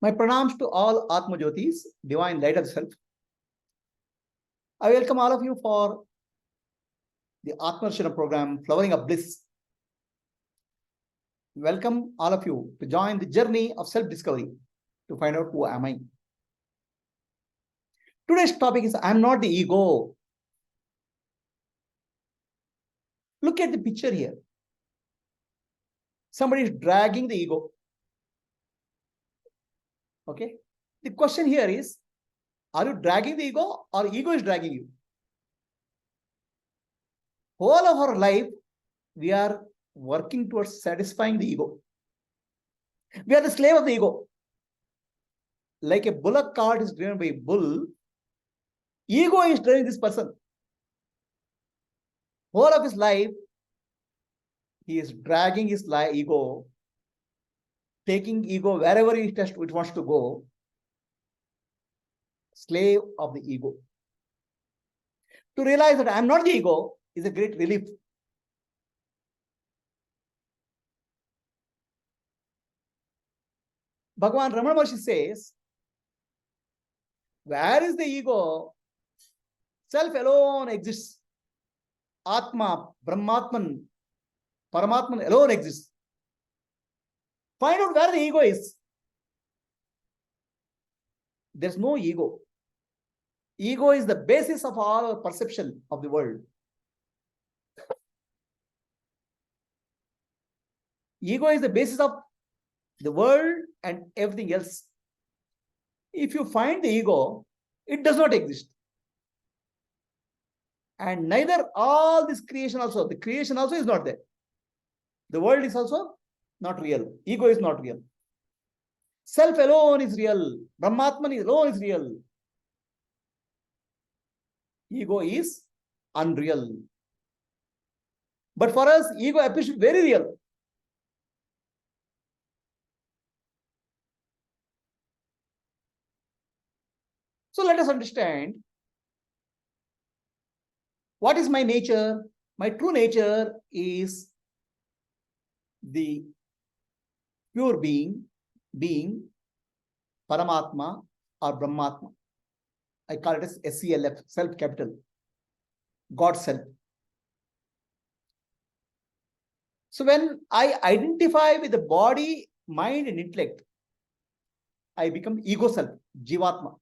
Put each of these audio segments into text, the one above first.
My pranams to all Atma Jyotis, divine light of self. I welcome all of you for the Atma Darshana program, Flowering of Bliss. Welcome all of you to join the journey of self-discovery to find out who am I. Today's topic is I am not the ego. Look at the picture here. Somebody is dragging the ego. Okay. The question here is, are you dragging the ego or ego is dragging you? Whole of our life, we are working towards satisfying the ego. We are the slave of the ego. Like a bullock cart is driven by a bull, ego is driving this person. Whole of his life, he is dragging his ego, taking ego wherever it wants to go. Slave of the ego. To realize that I am not the ego is a great relief. Bhagavan Ramana Maharshi says, where is the ego? Self alone exists. Atma, Brahmatman, Paramatman alone exists. Find out where the ego is. There's no ego. Ego is the basis of all our perception of the world. Ego is the basis of the world and everything else. If you find the ego, it does not exist. And neither all this creation also, the creation also is not there. The world is also not real. Ego is not real. Self alone is real. Brahmatman alone is real. Ego is unreal. But for us, ego appears very real. So let us understand, what is my nature? My true nature is the pure being, Paramatma or Brahmatma. I call it as SELF, self capital, God self. So when I identify with the body, mind and intellect, I become ego self, Jivatma.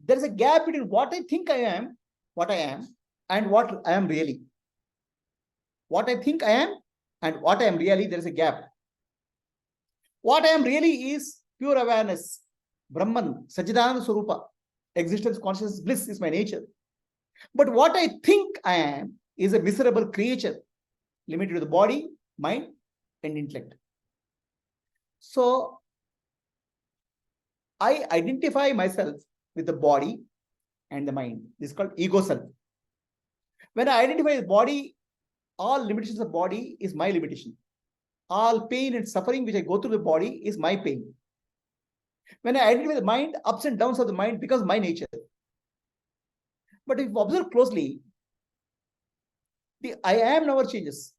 There is a gap between what I think I am, and what I am really. What I think I am and what I am really, there is a gap. What I am really is pure awareness, Brahman, Sajidana Swarupa, existence, consciousness, bliss is my nature. But what I think I am is a miserable creature, limited to the body, mind, and intellect. So I identify myself with the body and the mind. This is called ego self. When I identify the body, all limitations of the body is my limitation. All pain and suffering which I go through the body is my pain. When I identify the mind, ups and downs of the mind becomes my nature. But if you observe closely, the I am never changes.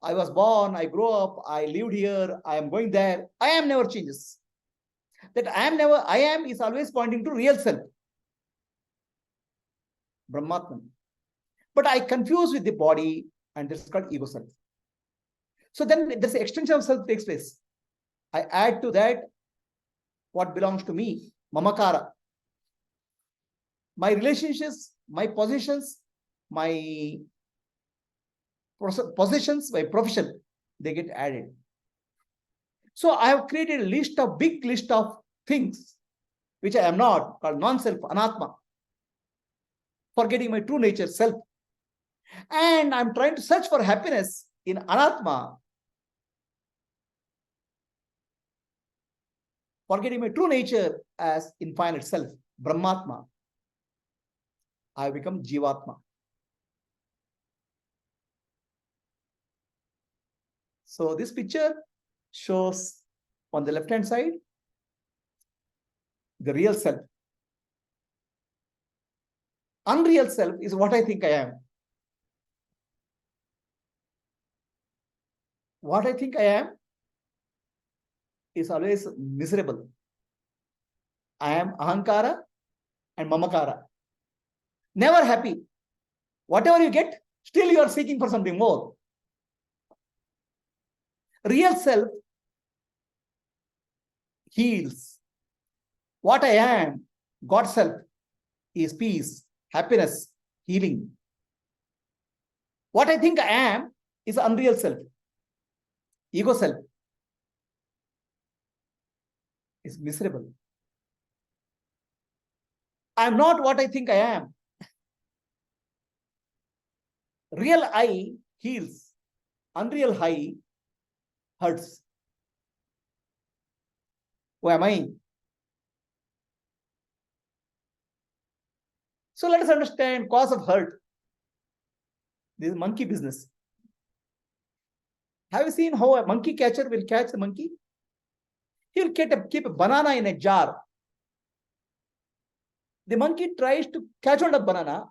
I was born, I grew up, I lived here, I am going there. I am never changes. That I am is always pointing to real self, Brahmatman. But I confuse with the body, and this is called ego self. So then this extension of self takes place. I add to that what belongs to me, Mamakara. My relationships, my positions, my possessions, my profession, they get added. So I have created a big list of things which I am not, called non-self, Anatma. Forgetting my true nature, self. And I'm trying to search for happiness in Anatma. Forgetting my true nature as infinite self, Brahmatma. I become Jivatma. So this picture shows on the left-hand side the real self. Unreal self is what I think I am. What I think I am is always miserable. I am ahankara and mamakara. Never happy. Whatever you get, still you are seeking for something more. Real self heals. What I am, God self, is peace, happiness, healing. What I think I am is unreal self. Ego self is miserable. I am not what I think I am. Real I heals. Unreal I hurts. Who am I? So let us understand cause of hurt. This is monkey business. Have you seen how a monkey catcher will catch the monkey? He will keep a banana in a jar. The monkey tries to catch hold of banana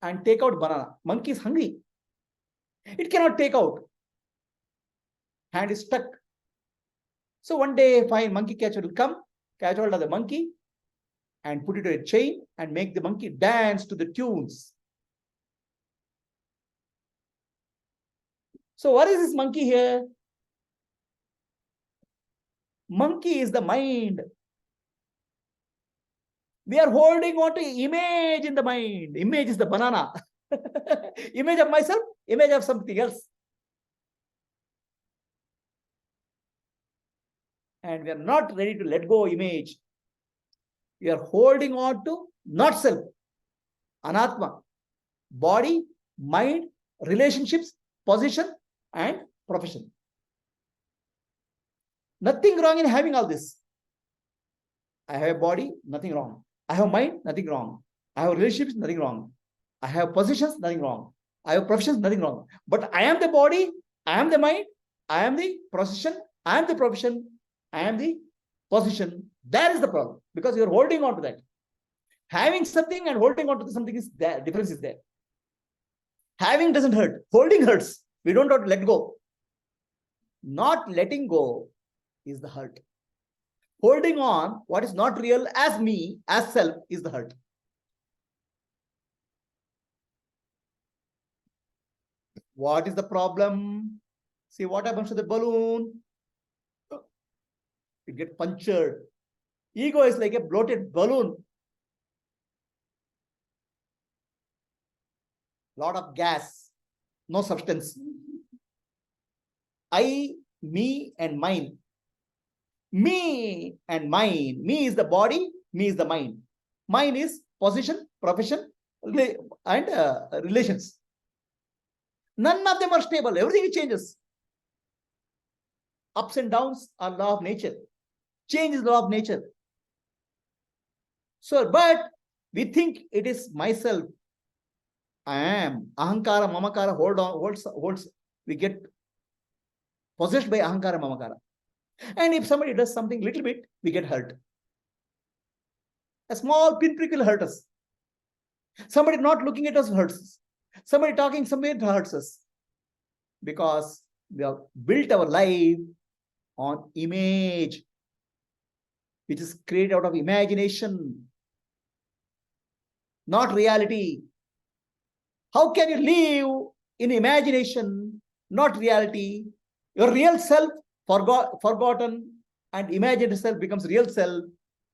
and take out banana. Monkey is hungry. It cannot take out. Hand is stuck. So one day, fine, monkey catcher will come, catch hold of the monkey and put it in a chain and make the monkey dance to the tunes. So what is this monkey here? Monkey is the mind. We are holding on to image in the mind. Image is the banana. Image of myself, image of something else. And we are not ready to let go image. We are holding on to not self, anatma, body, mind, relationships, position, and profession. Nothing wrong in having all this. I have a body, nothing wrong. I have mind, nothing wrong. I have relationships, nothing wrong. I have positions, nothing wrong. I have professions, nothing wrong. But I am the body, I am the mind, I am the position, I am the profession, I am the position. That is the problem, because you are holding on to that. Having something and holding on to something is there. Difference is there. Having doesn't hurt. Holding hurts. We don't have to let go. Not letting go is the hurt. Holding on what is not real as me, as self, is the hurt. What is the problem? See what happens to the balloon? It gets punctured. Ego is like a bloated balloon. Lot of gas, no substance. I, me, and mine. Me and mine. Me is the body, me is the mind. Mine is position, profession, and relations. None of them are stable. Everything changes. Ups and downs are law of nature. Change is law of nature. So, but we think it is myself. I am. Ahankara, mamakara, holds. We get possessed by ahankara, mamakara. And if somebody does something little bit, we get hurt. A small pinprick will hurt us. Somebody not looking at us hurts us. Somebody talking somewhere hurts us. Because we have built our life on image, which is created out of imagination, not reality. How can you live in imagination, not reality? Your real self forgotten and imagined self becomes real self,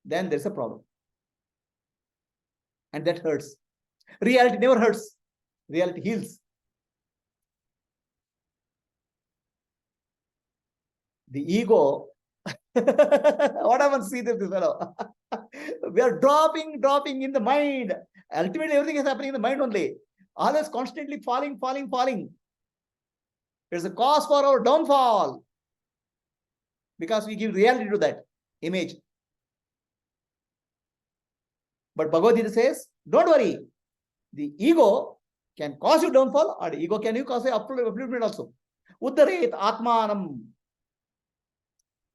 then there's a problem. And that hurts. Reality never hurts. Reality heals. The ego, what happens? See this fellow. We are dropping in the mind. Ultimately, everything is happening in the mind only. Always constantly falling. It's a cause for our downfall. Because we give reality to that image. But Bhagavad Gita says, don't worry. The ego can cause you downfall, or the ego can you cause you upliftment also. Uddaret Atmanam.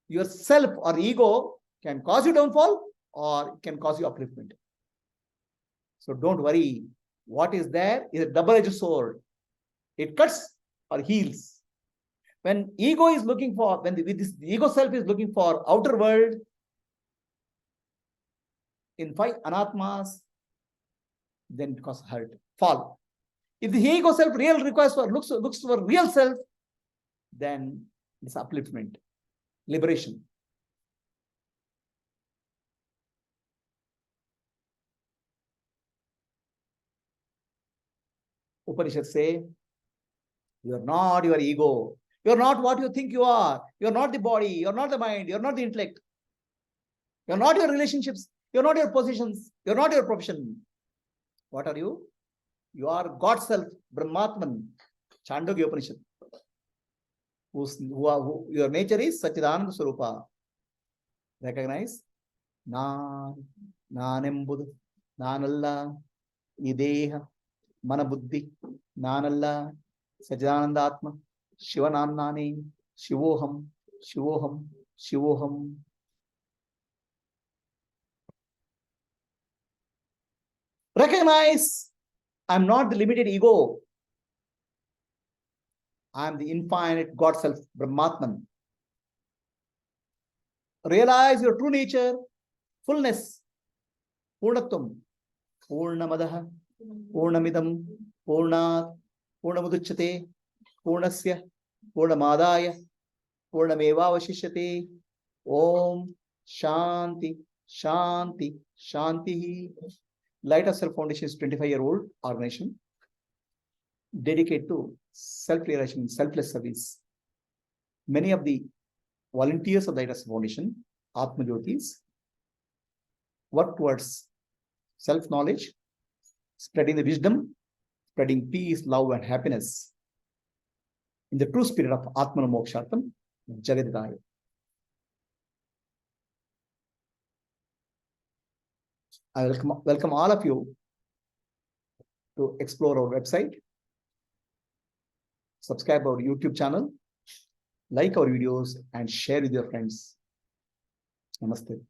Your self or ego can cause you downfall or can cause you upliftment. So don't worry. What is there is a double-edged sword. It cuts or heals. When ego is looking for, when this ego self is looking for outer world, in five anatmas, then it causes hurt, fall. If the ego self real requires for looks for real self, then it's upliftment, liberation. Upanishads say, you are not your ego. You are not what you think you are. You are not the body. You are not the mind. You are not the intellect. You are not your relationships. You are not your positions. You are not your profession. What are you? You are God self, Brahmatman, Chandogya Upanishad. Your nature is Satchidananda Swarupa. Recognize? Nanembudu, Nanalla, Ideha, Manabuddhi, Nanalla, Satchidananda Atma, Shivanamnani, Shivoham, Shivoham, Shivoham. Recognize, I'm not the limited ego. I am the infinite God self, Brahmatman. Realize your true nature, fullness, Purnatvam, Purnamadaha, Purnamidam, Purnat, Purnamuduchate, Purnasya, Purnamadaya, Purnamevavashishyate. Om Shanti, Shanti, Shanti. Light of Self Foundation is 25-year-old organization dedicated to self-realization, selfless service. Many of the volunteers of the Light of Self Foundation, Atma Jyotis, work towards self-knowledge, spreading the wisdom, spreading peace, love, and happiness in the true spirit of Atma Mokshartam, Jagadidaya. I welcome all of you to explore our website, subscribe our YouTube channel, like our videos, and share with your friends. Namaste.